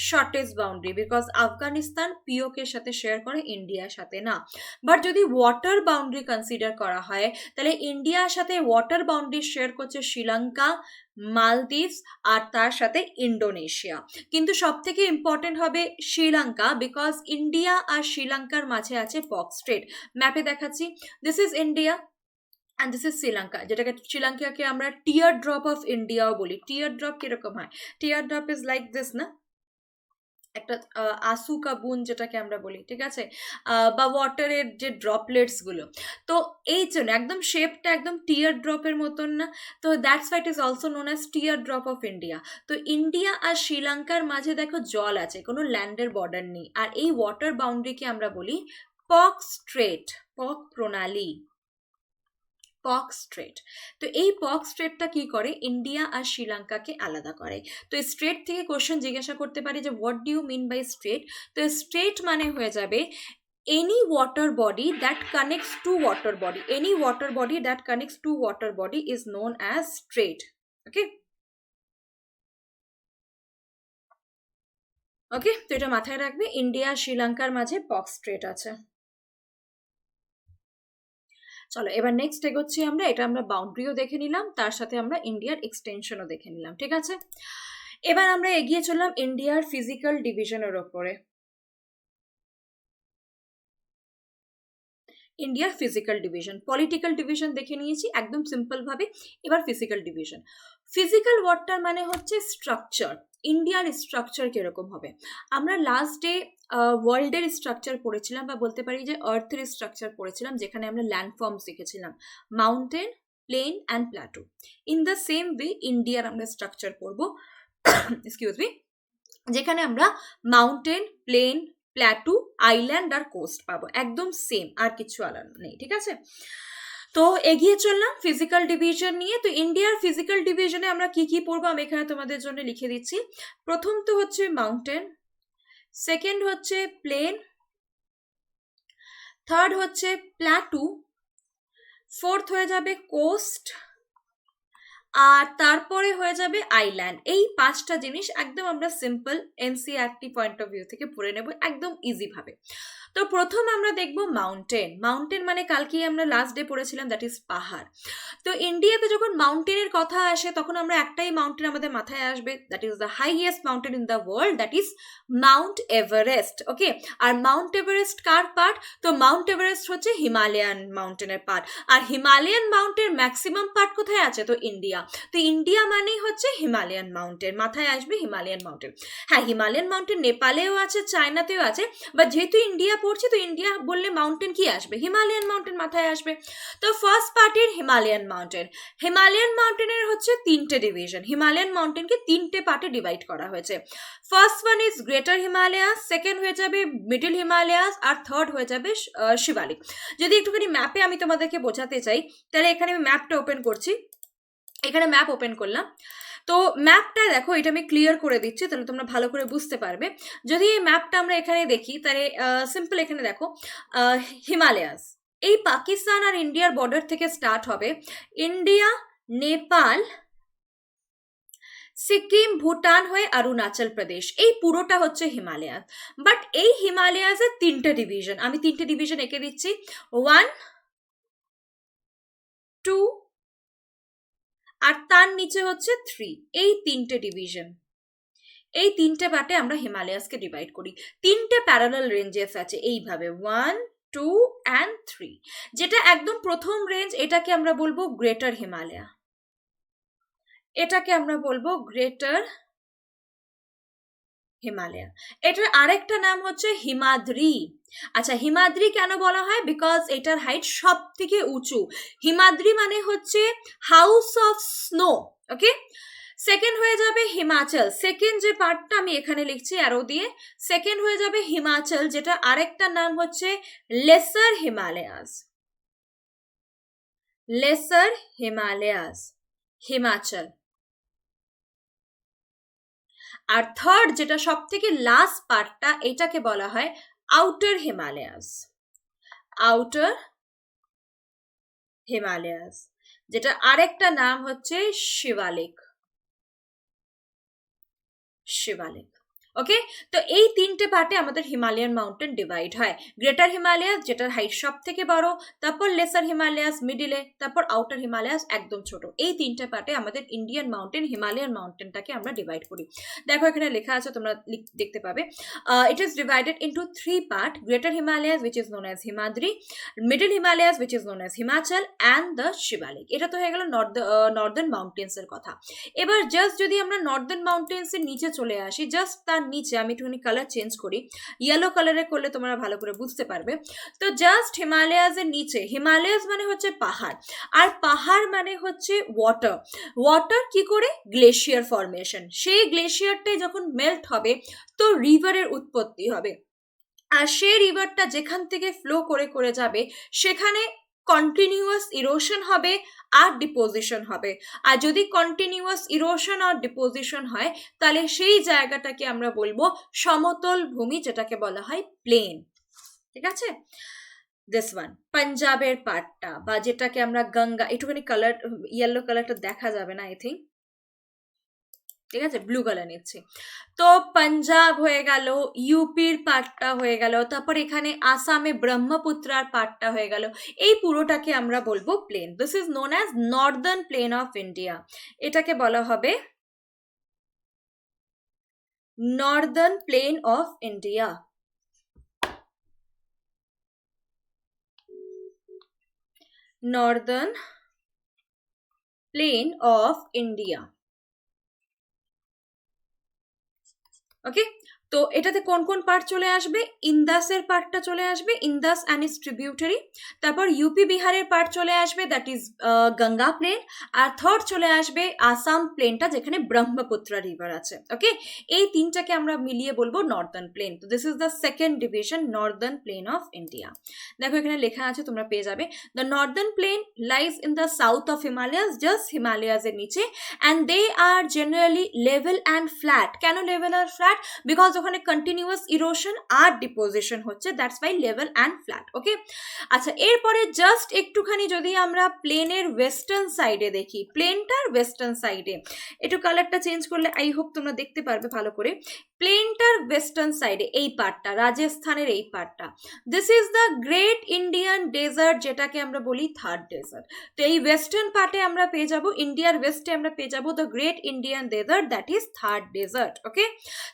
শর্টেস্ট বাউন্ডারি, বিকজ আফগানিস্তান পিওকে এর সাথে শেয়ার করে, ইন্ডিয়ার সাথে না। বাট যদি ওয়াটার বাউন্ডারি কনসিডার করা হয় তাহলে ইন্ডিয়ার সাথে ওয়াটার বাউন্ডারি শেয়ার করছে শ্রীলঙ্কা, মালদ্বীপস আর তার সাথে ইন্ডোনেশিয়া। কিন্তু সব থেকে ইম্পর্টেন্ট হবে শ্রীলঙ্কা, বিকজ ইন্ডিয়া আর শ্রীলঙ্কার মাঝে আছে পক স্ট্রেট। ম্যাপে দেখাচ্ছি, this is India and this is Sri Lanka, যেটাকে শ্রীলঙ্কাকে আমরা টিয়ার ড্রপ অফ ইন্ডিয়াও বলি। টিয়ার ড্রপ কিরকম হয়? Teardrop is like this না, একটা আসু কা বুন যেটাকে আমরা বলি, ঠিক আছে, বা ওয়াটারের যে ড্রপলেটস গুলো। তো এই জন্য একদম শেপটা একদম টিয়ার ড্রপের মতন না, তো that's why it is also known as teardrop of India. তো ইন্ডিয়া আর শ্রীলঙ্কার মাঝে দেখো জল আছে, কোনো ল্যান্ডের বর্ডার নেই, আর এই ওয়াটার বাউন্ডারিকে আমরা বলি পক স্ট্রেট, পক প্রণালী, পক স্ট্রেট। তো এই পক স্ট্রেটটা কি করে? ইন্ডিয়া আর শ্রীলঙ্কাকে আলাদা করে। তো স্ট্রেট থেকে কোশ্চেন জিজ্ঞাসা করতে পারে যে what do you mean by strait. তো স্ট্রেট মানে হয়ে যাবে any water body that connects two water body, any water body that connects two water body is known as strait. Okay, ওকে, তো এটা মাথায় রাখবে, ইন্ডিয়া শ্রীলঙ্কার মাঝে পক স্ট্রেট আছে। চলো এবার নেক্সট এগোচ্ছি আমরা। এটা আমরা বাউন্ডারিও দেখে নিলাম, তার সাথে আমরা ইন্ডিয়ার এক্সটেনশনও দেখে নিলাম, ঠিক আছে। এবার আমরা এগিয়ে চললাম ইন্ডিয়ার ফিজিক্যাল ডিভিশনের ওপরে। ইন্ডিয়ার ফিজিক্যাল ডিভিশন, পলিটিক্যাল ডিভিশন দেখে নিয়েছি একদম সিম্পল ভাবে, এবার ফিজিক্যাল ডিভিশন। ফিজিক্যাল ওয়ার্ডটার মানে হচ্ছে স্ট্রাকচার। ইন্ডিয়ার স্ট্রাকচার কিরকম হবে। আমরা লাস্ট ডে ওয়ার্ল্ডের স্ট্রাকচার পড়েছিলাম, বা বলতে পারি যে আর্থের স্ট্রাকচার পড়েছিলাম, যেখানে আমরা ল্যান্ডফর্ম শিখেছিলাম, mountain, plain and Plato. In the same way ইন্ডিয়ার আমরা স্ট্রাকচার পড়বো, এক্সকিউজ মি, যেখানে আমরা মাউন্টেন, প্লেন, প্ল্যাটু, আইল্যান্ড আর কোস্ট পাবো, একদম সেম, আর কিছু আলাদা নেই, ঠিক আছে। তো এগিয়ে চললাম ফিজিক্যাল ডিভিশন নিয়ে। তো ইন্ডিয়ার ফিজিক্যাল ডিভিশনে আমরা কি কি পড়বো আমি এখানে তোমাদের জন্য লিখে দিচ্ছি। প্রথম তো হচ্ছে মাউন্টেন, সেকেন্ড হচ্ছে প্লেন, থার্ড হচ্ছে প্ল্যাটু, ফোর্থ হয়ে যাবে কোস্ট, আর তারপরে হয়ে যাবে আইল্যান্ড। এই পাঁচটা জিনিস একদম আমরা simple NCERT point of view থেকে পড়ে নেব একদম ইজি ভাবে। তো প্রথম আমরা দেখব মাউন্টেন। মাউন্টেন মানে কালকেই আমরা লাস্ট ডে পড়েছিলাম, দ্যাট ইজ পাহাড়। তো ইন্ডিয়াতে যখন মাউন্টেনের কথা আসে তখন আমরা একটাই মাউন্টেন আমাদের মাথায় আসবে, that is the highest mountain in the world, that is mount Everest. Okay, আর মাউন্ট এভারেস্ট কার পার্ট? তো মাউন্ট এভারেস্ট হচ্ছে হিমালয়ান মাউন্টেনের পার্ট। আর হিমালয়ান মাউন্টেন ম্যাক্সিমাম পার্ট কোথায় আছে? তো ইন্ডিয়া। তো ইন্ডিয়া মানেই হচ্ছে হিমালয়ান মাউন্টেন, মাথায় আসবে হিমালয়ান মাউন্টেন। হ্যাঁ, হিমালয়ান মাউন্টেন নেপালেও আছে, চায়নাতেও আছে, বাট যেহেতু ইন্ডিয়া পড়ছে তো ইন্ডিয়া বললে মাউন্টেন কি আসবে? হিমালয়ান মাউন্টেন মাথায় আসবে। তো ফার্স্ট পার্টের হিমালয়ান মাউন্টেন। হিমালয়ান মাউন্টেনের হচ্ছে তিনটে ডিভিশন, হিমালয়ান মাউন্টেনকে তিনটে পার্টে ডিভাইড করা হয়েছে। First one is greater Himalayas, second হয়ে যাবে মিডল হিমালয়াস, আর থার্ড হয়ে যাবে শিবালিক। যদি একটুখানি ম্যাপে আমি তোমাদেরকে বোঝাতে চাই, তাহলে এখানে আমি ম্যাপটা ওপেন করছি, এখানে ম্যাপ ওপেন করলাম। তো ম্যাপটা দেখো, এটা আমি ক্লিয়ার করে দিচ্ছি তাহলে তোমরা ভালো করে বুঝতে পারবে। যদি এই ম্যাপটা আমরা এখানে দেখি তাহলে সিম্পল এখানে দেখো হিমালয়াস, এই পাকিস্তান আর ইন্ডিয়ার বর্ডার থেকে স্টার্ট হবে, ইন্ডিয়া, নেপাল, সিকিম, ভুটান হয়ে অরুণাচল প্রদেশ, এই পুরোটা হচ্ছে হিমালয়াস। বাট এই হিমালয়াসের তিনটে ডিভিশন, আমি তিনটে ডিভিশন এঁকে দিচ্ছি, 1, 2 আর তার নিচে হচ্ছে 3, এই তিনটে ডিভিশন। এই তিনটে পার্টে আমরা হিমালয়াসকে ডিভাইড করি। তিনটে প্যারালাল রেঞ্জেস আছে এইভাবে, 1, 2 and 3। যেটা একদম প্রথম রেঞ্জ এটাকে আমরা বলবো গ্রেটার হিমালয়া, এটাকে আমরা বলবো গ্রেটার হিমালয়া। এটার আরেকটা নাম হচ্ছে হিমাদ্রি। আচ্ছা, হিমাদ্রি কেন বলা হয়? বিকজ এটার হাইট সব থেকে উঁচু। হিমাদ্রি মানে হচ্ছে house of snow. Okay, second হয়ে যাবে হিমাচল, সেকেন্ড যে পার্টটা আমি এখানে লিখছি অ্যারো দিয়ে, সেকেন্ড হয়ে যাবে হিমাচল, যেটা আরেকটা নাম হচ্ছে লেসার হিমালয়াস, লেসার হিমালয়াস, হিমাচল। আর থার্ড যেটা সব থেকে লাস্ট পার্টটা, এটাকে বলা হয় আউটার হিমালয়াস, আউটার হিমালয়াস, যেটা আরেকটা নাম হচ্ছে শিবালিক, শিবালিক। ওকে, তো এই তিনটে পার্টে আমাদের হিমালয়ান মাউন্টেন ডিভাইড হয়। গ্রেটার হিমালয়াস যেটার হাইট সব থেকে বড়, তারপর লেসার হিমালয়াস মিডিলে, তারপর আউটার হিমালয়াস একদম ছোট। এই তিনটে পার্টে আমাদের ইন্ডিয়ান মাউন্টেন, হিমালয়ান মাউন্টেনটাকে আমরা ডিভাইড করি। দেখো এখানে লেখা আছে, তোমরা দেখতে পাবে, it is divided into 3 part, greater Himalayas which is known as Himadri, middle Himalayas which is known as Himachal and the Shivalik. এটা তো হয়ে গেল নর্দার্ন মাউন্টেন্স এর কথা। এবার জাস্ট যদি আমরা নর্দার্ন মাউন্টেন্স এর নিচে চলে আসি, জাস্ট তার নিচে আমি একটুখানি কালার চেঞ্জ করি, ইয়েলো কালারে করলে তোমরা ভালো করে বুঝতে পারবে। তো জাস্ট হিমালয়াস এর নিচে, হিমালয়াস মানে হচ্ছে পাহাড়, আর পাহাড় মানে হচ্ছে ওয়াটার। ওয়াটার কি করে? Glacier formation. সেই গ্লেশিয়ারটাই যখন মেল্ট হবে তো রিভারের উৎপত্তি হবে, আর সেই রিভারটা যেখান থেকে ফ্লো করে করে যাবে সেখানে কন্টিনিউয়াস ইরোশন হবে আর ডিপোজিশন হবে। আর যদি কন্টিনিউয়াস ইরোশন আর ডিপোজিশন হয় তাহলে সেই জায়গাটাকে আমরা বলবো সমতল ভূমি, যেটাকে বলা হয় প্লেন। ঠিক আছে, দিস ওয়ান পাঞ্জাবের পার্টটা, বা যেটাকে আমরা গঙ্গা, একটুখানি কালার ইয়েলো কালারটা দেখা যাবে না আই থিঙ্ক, ঠিক আছে, ব্লু কালার নিচ্ছি। তো পাঞ্জাব হয়ে গেল, ইউপির পার্টটা হয়ে গেল, তারপর এখানে আসামে ব্রহ্মপুত্রার পার্টটা হয়ে গেল, এই পুরোটাকে আমরা বলবো plain. This is known as northern plain of India, এটাকে বলা হবে northern plain of India. Northern plain of India. Okay, তো এটাতে কোন কোন পার্ট চলে আসবে? ইন্দাসের পার্টটা চলে আসবে, ইন্দাস অ্যান্ড ইটস ট্রিবিউটারি। তারপর ইউপি বিহারের পার্ট চলে আসবে, দ্যাট ইজ গঙ্গা প্লেন। আর থার্ড চলে আসবে আসাম প্লেনটা, যেখানে ব্রহ্মপুত্র রিভার আছে। ওকে, এই তিনটাকে আমরা মিলিয়ে বলবো নর্দার্ন প্লেন। তো this is the second division, northern plain of India. দেখো এখানে লেখা আছে, তোমরা পেয়ে যাবে, the northern plain lies in the south of Himalayas, just Himalayas এর নিচে, and they are generally level and flat. কেন লেভেল আর ফ্ল্যাট? বিকজ ওখানে কন্টিনিউয়াস ইরোশন আর ডিপোজিশন হচ্ছে, that's why level and flat. Okay, আচ্ছা, এরপরে জাস্ট একটুখানি যদি আমরা প্লেনের ওয়েস্টার্ন সাইডে দেখি, প্লেনটার ওয়েস্টার্ন সাইডে একটু কালারটা চেঞ্জ করলে আই হোপ তোমরা দেখতে পারবে ভালো করে। প্লেনটার ওয়েস্টার্ন সাইডে এই পার্টটা, রাজস্থানের এই পার্টটা, this is the great Indian desert, যেটাকে আমরা বলি থার্ড ডেজার্ট। তো এই ওয়েস্টার্ন পার্টে আমরা পেয়ে যাব, ইন্ডিয়ার ওয়েস্টে আমরা পেয়ে যাব the great Indian desert, that is Thar desert. Okay,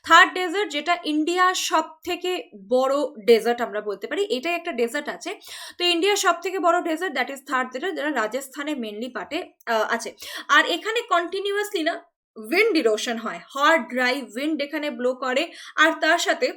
Thar desert, যেটা ইন্ডিয়ার সব থেকে বড় ডেজার্ট আমরা বলতে পারি, এটাই একটা ডেজার্ট আছে। তো ইন্ডিয়ার সব থেকে বড় desert, that is Thar desert, যেটা রাজস্থানের মেনলি পার্টে আছে। আর এখানে কন্টিনিউয়াসলি না উইন্ড ইরোশন হয়, হট ড্রাই উইন্ড এখানে ব্লো করে। আর তার সাথে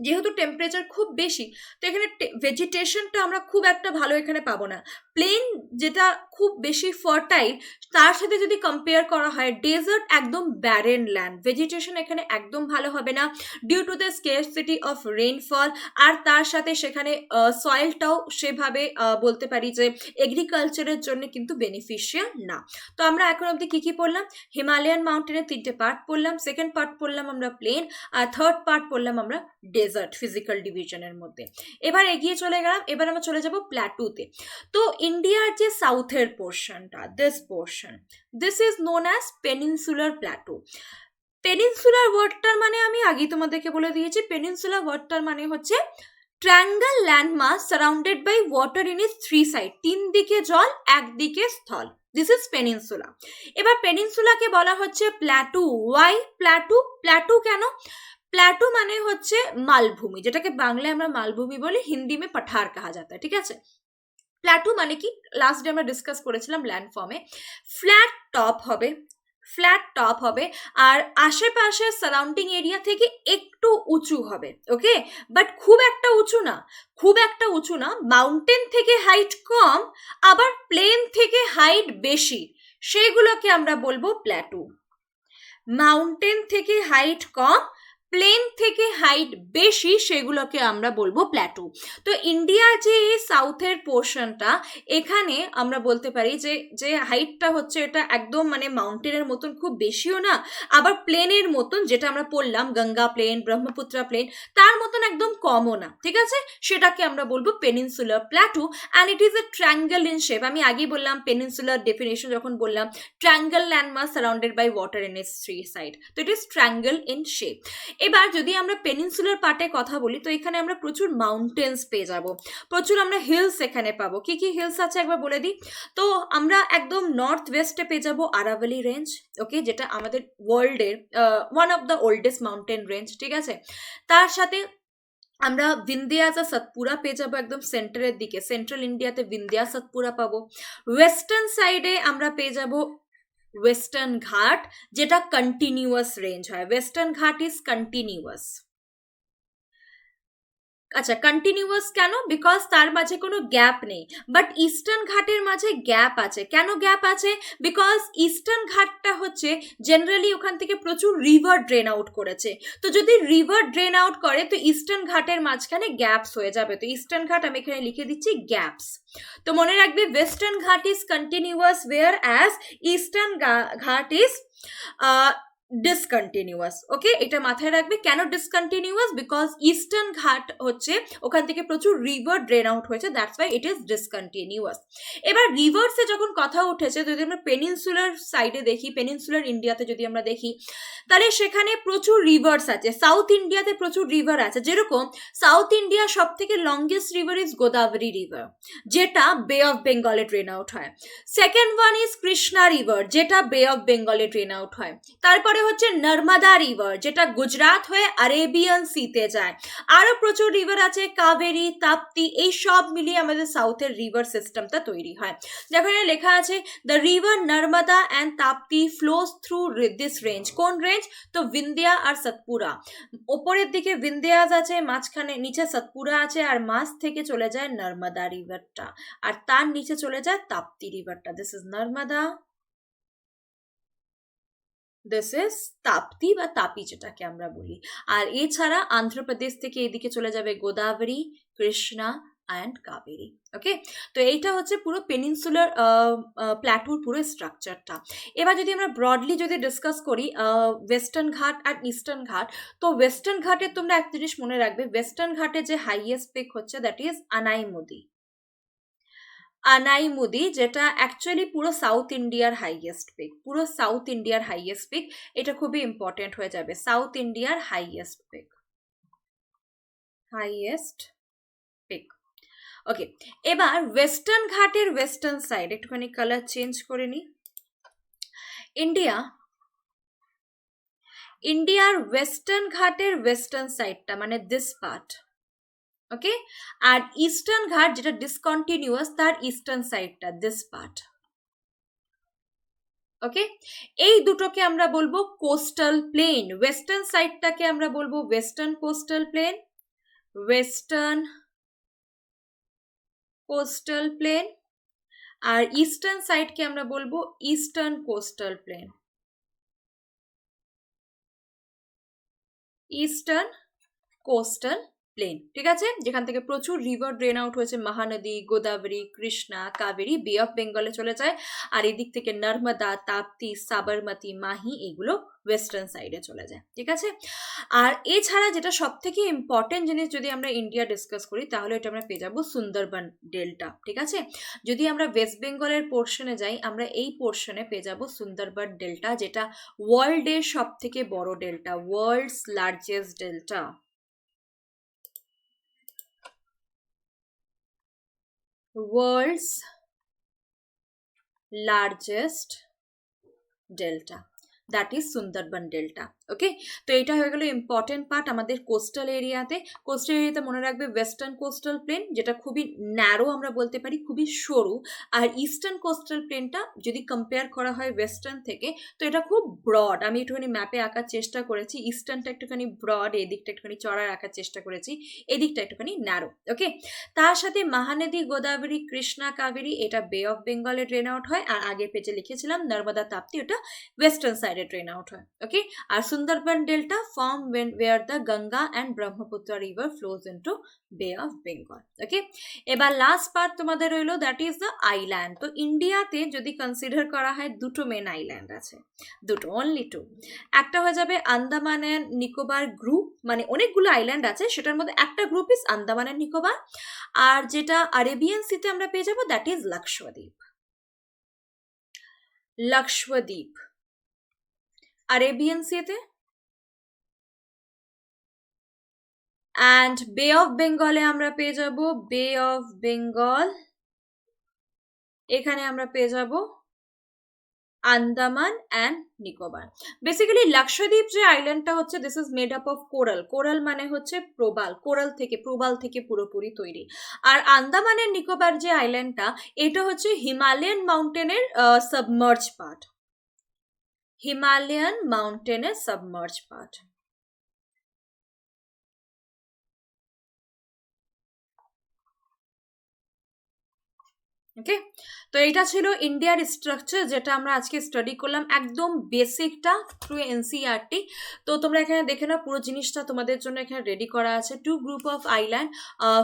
যেহেতু টেম্পারেচার খুব বেশি, তো এখানে ভেজিটেশনটা আমরা খুব একটা ভালো এখানে পাবো না। প্লেন যেটা খুব বেশি ফার্টাইল, তার সাথে যদি কম্পেয়ার করা হয় ডেজার্ট একদম ব্যারেন ল্যান্ড, ভেজিটেশন এখানে একদম ভালো হবে না due to the scarcity of rainfall. আর তার সাথে সেখানে সয়েলটাও সেভাবে বলতে পারি যে এগ্রিকালচারের জন্য কিন্তু বেনিফিশিয়াল না। তো আমরা এখন অবধি কী কী পড়লাম? হিমালয়ান মাউন্টেনের 3টে পার্ট পড়লাম, সেকেন্ড পার্ট পড়লাম আমরা প্লেন, আর থার্ড পার্ট পড়লাম আমরা ডেজার্ট ফিজিক্যাল ডিভিশনের মধ্যে। এবার এগিয়ে চলে গেলাম, এবার আমরা চলে যাব প্ল্যাটুতে। তো ইন্ডিয়ার যে সাউথের পোর্শনটা, this is known as peninsular plateau. Peninsular ওয়ার্ডটার মানে আমি আগেই তোমাদেরকে বলে দিয়েছি, পেনিনসুলার ওয়ার্ডটার মানে হচ্ছে triangle landmass surrounded by water in its 3 side, 3 দিকে জল, একদিকে স্থল, দিস ইজ পেনিনসুলা। এবার পেনিনসুলাকে বলা হচ্ছে প্ল্যাটু। Why plateau? প্ল্যাটু কেন? প্ল্যাটু মানে হচ্ছে মালভূমি, যেটাকে বাংলায় আমরা মালভূমি বলি, হিন্দি মে পাঠার কাহা যাতা, ঠিক আছে? প্ল্যাটু মানে কি, লাস্ট ডে আমরা ডিসকাস করেছিলাম ল্যান্ড ফর্মে, ফ্ল্যাট টপ হবে, ফ্ল্যাট টপ হবে, আর আশেপাশে সারাউন্ডিং এরিয়া থেকে একটু উঁচু হবে। ওকে, বাট খুব একটা উঁচু না, খুব একটা উঁচু না, মাউন্টেন থেকে হাইট কম, আবার প্লেন থেকে হাইট বেশি, সেগুলোকে আমরা বলবো প্ল্যাটু। মাউন্টেন থেকে হাইট কম, প্লেন থেকে হাইট বেশি, সেগুলোকে আমরা বলবো প্ল্যাটু। তো ইন্ডিয়ার যে সাউথের পোর্শনটা, এখানে আমরা বলতে পারি যে যে হাইটটা হচ্ছে এটা একদম মানে মাউন্টেনের মতন খুব বেশিও না, আবার প্লেনের মতন, যেটা আমরা পড়লাম গঙ্গা প্লেন, ব্রহ্মপুত্র প্লেন, তার মতন একদম কমও না, ঠিক আছে? সেটাকে আমরা বলবো peninsular plateau, and it is a triangle in shape. আমি আগেই বললাম পেনিনসুলার ডেফিনেশন যখন বললাম, triangle landmass surrounded by water in its 3 side, তো it is triangle in shape. এবার যদি আমরা পেনিনসুলার পার্টে কথা বলি, তো এখানে আমরা প্রচুর মাউন্টেন্স পেয়ে যাব, প্রচুর আমরা হিলস এখানে পাবো। কি কি হিলস আছে একবার বলে দিই। তো আমরা একদম নর্থ ওয়েস্টে পেয়ে যাবো আরাভালি রেঞ্জ, ওকে, যেটা আমাদের ওয়ার্ল্ডের one of the oldest mountain range, ঠিক আছে? তার সাথে আমরা বিন্দিয়াজা সতপুরা পেয়ে যাবো একদম সেন্টারের দিকে, সেন্ট্রাল ইন্ডিয়াতে বিন্দিয়া সতপুরা পাবো। ওয়েস্টার্ন সাইডে আমরা পেয়ে যাবো ওয়েস্টার্ন ঘাট, যেটা কন্টিনিউয়াস রেঞ্জ হয়, ওয়েস্টার্ন ঘাট ইজ কন্টিনিউয়াস। আচ্ছা, কন্টিনিউয়াস কেন? বিকজ তার মাঝে কোনো গ্যাপ নেই, বাট ইস্টার্ন ঘাটের মাঝে গ্যাপ আছে। কেন গ্যাপ আছে? বিকজ ইস্টার্ন ঘাটটা হচ্ছে জেনারেলি ওখান থেকে প্রচুর রিভার ড্রেন আউট করেছে, তো যদি রিভার ড্রেন আউট করে তো ইস্টার্ন ঘাটের মাঝখানে গ্যাপস হয়ে যাবে, তো ইস্টার্ন ঘাট আমি এখানে লিখে দিচ্ছি গ্যাপস। তো মনে রাখবে ওয়েস্টার্ন ঘাট is continuous, where as eastern ঘাট ইজ ডিসকন্টিনিউয়াস। ওকে, এটা মাথায় রাখবে। কেন ডিসকন্টিনিউয়াস? বিকজ ইস্টার্ন ঘাট হচ্ছে ওখান থেকে প্রচুর রিভার ড্রেন আউট হয়েছে, that's why it is discontinuous. এবার রিভার্সে যখন কথা উঠেছে, যদি আমরা পেনিনসুলার সাইডে দেখি, পেনিনসুলার ইন্ডিয়াতে যদি আমরা দেখি, তাহলে সেখানে প্রচুর রিভার্স আছে। সাউথ ইন্ডিয়াতে প্রচুর রিভার আছে, যেরকম সাউথ ইন্ডিয়া সব থেকে longest river is Godavari river, যেটা বে অফ বেঙ্গলে ড্রেন আউট হয়। Second one is Krishna river, যেটা বে অফ বেঙ্গলে ড্রেন আউট হয়। তারপরে হচ্ছে নর্মদা রিভার, যেটা গুজরাট হয়ে আরেবিয়ান সিতে যায়। আরো প্রচুর রিভার আছে, কাবেরী, তাপ্তি, এই সব মিলিয়ে আমাদের সাউথের রিভার সিস্টেমটা তৈরি হয়। যেখানে লেখা আছে the river Narmada and Tapti flows through this range. কোন রেঞ্জ? তো বিন্ধ্যা আর সতপুরা। ওপরের দিকে বিন্ধ্যাস আছে, মাঝখানে নিচে সতপুরা আছে, আর মাঝ থেকে চলে যায় নর্মদা রিভারটা, আর তার নিচে চলে যায় তাপ্তি রিভারটা। This is Narmada, this is Tapti বা তাপি যেটাকে আমরা বলি। আর এছাড়া অন্ধ্রপ্রদেশ থেকে এদিকে চলে যাবে গোদাবরী, কৃষ্ণা অ্যান্ড কাবেরী। ওকে, তো এইটা হচ্ছে পুরো পেনিনসুলার প্ল্যাটুর পুরো স্ট্রাকচারটা। এবার যদি আমরা ব্রডলি যদি ডিসকাস করি ওয়েস্টার্ন ঘাট আর ইস্টার্ন ঘাট, তো ওয়েস্টার্ন ঘাটের তোমরা একটা জিনিস মনে রাখবে, ওয়েস্টার্ন ঘাটে যে হাইয়েস্ট পিক হচ্ছে দ্যাট ইজ আনাইমুদি। আনাইমুদি, যেটা অ্যাকচুয়ালি পুরো সাউথ ইন্ডিয়ার হাইয়েস্ট পিক, পুরো সাউথ ইন্ডিয়ার হাইয়েস্ট পিক। এটা খুবই ইম্পর্টেন্ট হয়ে যাবে, সাউথ ইন্ডিয়ার highest peak, highest peak. Okay, এবার ওয়েস্টার্ন ঘাটের ওয়েস্টার্ন সাইড একটুখানি কালার চেঞ্জ করে নি। ইন্ডিয়ার ওয়েস্টার্ন ঘাটের ওয়েস্টার্ন সাইডটা মানে দিস পার্ট। ওকে, আর ইস্টার্ন ঘাট যেটা ডিসকন্টিনিউয়াস, তার ইস্টার্ন সাইডটা দিস পার্ট। ওকে, এই দুটোকে আমরা বলবো কোস্টাল প্লেন। ওয়েস্টার্ন সাইডটাকে আমরা বলবো western coastal plain, western coastal plain, আর ইস্টার্ন সাইডকে আমরা বলবো eastern coastal plain, eastern coastal plain. ঠিক আছে, যেখান থেকে প্রচুর রিভার ড্রেন আউট হয়েছে, মহানদী, গোদাবরী, কৃষ্ণা, কাবেরী, বে অফ বেঙ্গলে চলে যায়, আর এদিক থেকে নর্মদা, তাপ্তি, সাবরমতি, মাহি, এগুলো ওয়েস্টার্ন সাইডে চলে যায়। ঠিক আছে, আর এছাড়া যেটা সব থেকে ইম্পর্টেন্ট জিনিস যদি আমরা ইন্ডিয়া ডিসকাস করি, তাহলে এটা আমরা পেয়ে যাবো সুন্দরবন ডেল্টা। ঠিক আছে, যদি আমরা ওয়েস্ট বেঙ্গলের পোর্শনে যাই, আমরা এই পোর্শনে পেয়ে যাবো সুন্দরবন ডেল্টা, যেটা ওয়ার্ল্ডের সব থেকে বড় delta, world's largest delta, world's largest delta, that is Sundarban delta. Okay, তো এটা হয়ে গেল ইম্পর্টেন্ট পার্ট আমাদের কোস্টাল এরিয়াতে। কোস্টাল এরিয়াতে মনে রাখবে ওয়েস্টার্ন কোস্টাল প্লেন, যেটা খুবই ন্যারো আমরা বলতে পারি, খুবই সরু, আর ইস্টার্ন কোস্টাল প্লেনটা যদি কম্পেয়ার করা হয় ওয়েস্টার্ন থেকে, তো এটা খুব ব্রড। আমি একটুখানি ম্যাপে আঁকার চেষ্টা করেছি, ইস্টার্নটা একটুখানি ব্রড, এদিকটা একটুখানি চড়া রাখার চেষ্টা করেছি, এদিকটা একটুখানি ন্যারো। ওকে, তার সাথে মহানদী, গোদাবরী, কৃষ্ণা, কাবেরী, এটা বে অফ বেঙ্গলে ড্রেন আউট হয়, আর আগের পেজে লিখেছিলাম নর্মদা, তাপ্তি, ওটা ওয়েস্টার্ন সাইডে ড্রেন আউট হয়। ওকে, আর Sundarban delta form where the Ganga and Brahmaputra river flows into Bay of Bengal. ওকে, এবার লাস্ট পার্ট তোমাদের রইলো, দ্যাট ইজ দ্য আইল্যান্ড। তো ইন্ডিয়াতে যদি কনসিডার করা হয়, দুটো মেন আইল্যান্ড আছে, দুটো, অনলি টু। একটা হয়ে যাবে আন্দামান অ্যান্ড নিকোবর গ্রুপ, মানে অনেকগুলো আইল্যান্ড আছে, সেটার মধ্যে একটা group is Andaman and Nicobar, আর যেটা আরেবিয়ান সিতে আমরা পেয়ে যাবো that is Lakshadweep. Lakshadweep Arabian সিতে, অ্যান্ড বে অফ বেঙ্গলে আমরা পেয়ে যাব বে অফ বেঙ্গল, এখানে আমরা পেয়ে যাব আন্দামান অ্যান্ড নিকোবর। বেসিক্যালি লাক্ষদ্বীপ যে আইল্যান্ডটা হচ্ছে, this is made up of coral. Coral মানে হচ্ছে প্রবাল, কোরাল থেকে, প্রবাল থেকে পুরোপুরি তৈরি। আর আন্দামানের নিকোবর যে আইল্যান্ডটা, এটা হচ্ছে হিমালয়ান মাউন্টেনের সাবমার্জ পার্ট, হিমালয়ান মাউন্টেনের সাবমার্জ পার্ট। ওকে, তো এটা ছিল ইন্ডিয়ার স্ট্রাকচার, যেটা আমরা আজকে স্টাডি করলাম, একদম বেসিকটা থ্রু এনসিইআরটি। তো তোমরা এখানে দেখে নাও, পুরো জিনিসটা তোমাদের জন্য এখানে রেডি করা আছে। Two group of island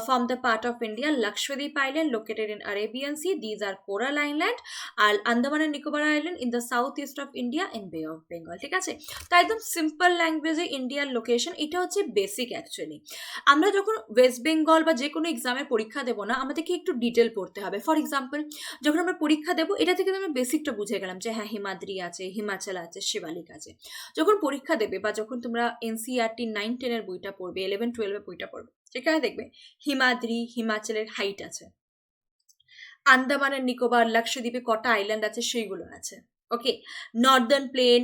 from the part of India, Lakshadweep island located in Arabian sea, these are coral island, আর Andaman and Nicobar island in the south east of India in bay of Bengal. ঠিক আছে, তো একদম সিম্পল ল্যাঙ্গুয়েজে ইন্ডিয়ার location, এটা হচ্ছে basic. Actually আমরা যখন ওয়েস্ট বেঙ্গল বা যে কোনো এক্সামের পরীক্ষা দেবো না, আমাদেরকে একটু ডিটেল পড়তে হবে। ফর এক্সাম্পল, যখন আমরা পরীক্ষা দেবো, এটা থেকে আমরা বেসিকটা বুঝে গেলাম যে হ্যাঁ, হিমাদ্রি আছে, হিমাচল আছে, শিবালিক আছে। যখন পরীক্ষা দেবে বা যখন তোমরা এনসিইআরটি 9-10 বইটা পড়বে, 11-12 বইটা পড়বে, সেখানে দেখবে হিমাদ্রি, হিমাচলের হাইট আছে, আন্দামান নিকোবর, লাক্ষদ্বীপে কটা আইল্যান্ড আছে সেইগুলো আছে। ওকে, নর্দার্ন প্লেন,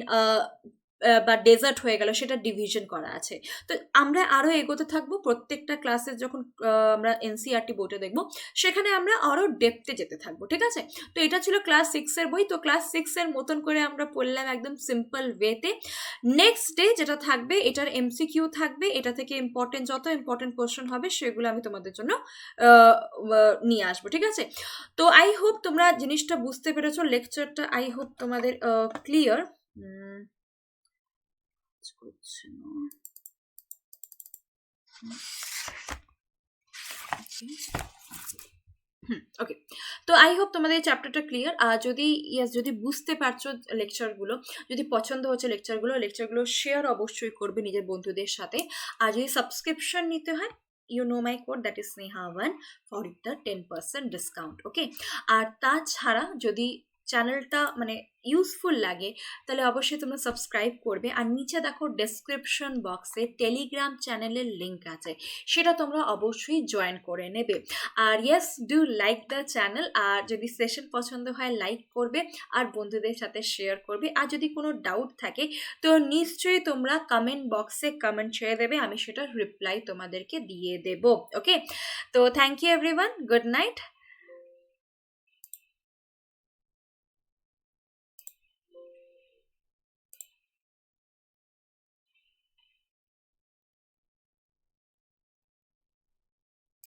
বা ডেজার্ট হয়ে গেল, সেটা ডিভিশন করা আছে। তো আমরা আরও এগোতে থাকবো, প্রত্যেকটা ক্লাসে যখন আমরা এনসিইআরটি বইটা দেখবো সেখানে আমরা আরও ডেপথে যেতে থাকবো, ঠিক আছে? তো এটা ছিল ক্লাস 6-এর বই। তো ক্লাস 6-এর মতন করে আমরা পড়লাম একদম সিম্পল ওয়েতে। নেক্সট ডে যেটা থাকবে, এটার এমসিকিউ থাকবে, এটা থেকে ইম্পর্টেন্ট যত ইম্পর্টেন্ট কোশ্চেন হবে সেগুলো আমি তোমাদের জন্য নিয়ে আসবো, ঠিক আছে? তো আই হোপ তোমরা জিনিসটা বুঝতে পেরেছো, লেকচারটা আই হোপ তোমাদের ক্লিয়ার। করছে না। ওকে, তো আই হোপ তোমাদের চ্যাপ্টারটা ক্লিয়ার। আর যদি বুঝতে পারছো লেকচারগুলো, যদি পছন্দ হচ্ছে লেকচারগুলো শেয়ার অবশ্যই করবে নিজের বন্ধুদের সাথে। আর যদি সাবস্ক্রিপশন নিতে হয়, you know my code, that is স্নেহা1 ফর দ্য 10% ডিসকাউন্ট। ওকে, আর তাছাড়া যদি চ্যানেলটা মানে ইউজফুল লাগে তাহলে অবশ্যই তোমরা সাবস্ক্রাইব করবে। আর নিচে দেখো ডেসক্রিপশন বক্সে টেলিগ্রাম চ্যানেলের লিঙ্ক আছে, সেটা তোমরা অবশ্যই জয়েন করে নেবে। আর yes, do like the channel. আর যদি সেশন পছন্দ হয় লাইক করবে আর বন্ধুদের সাথে শেয়ার করবে। আর যদি কোনো ডাউট থাকে তো নিশ্চয়ই তোমরা কমেন্ট বক্সে কমেন্ট ছেড়ে দেবে, আমি সেটা রিপ্লাই তোমাদেরকে দিয়ে দেব। ওকে, তো thank you everyone, good night.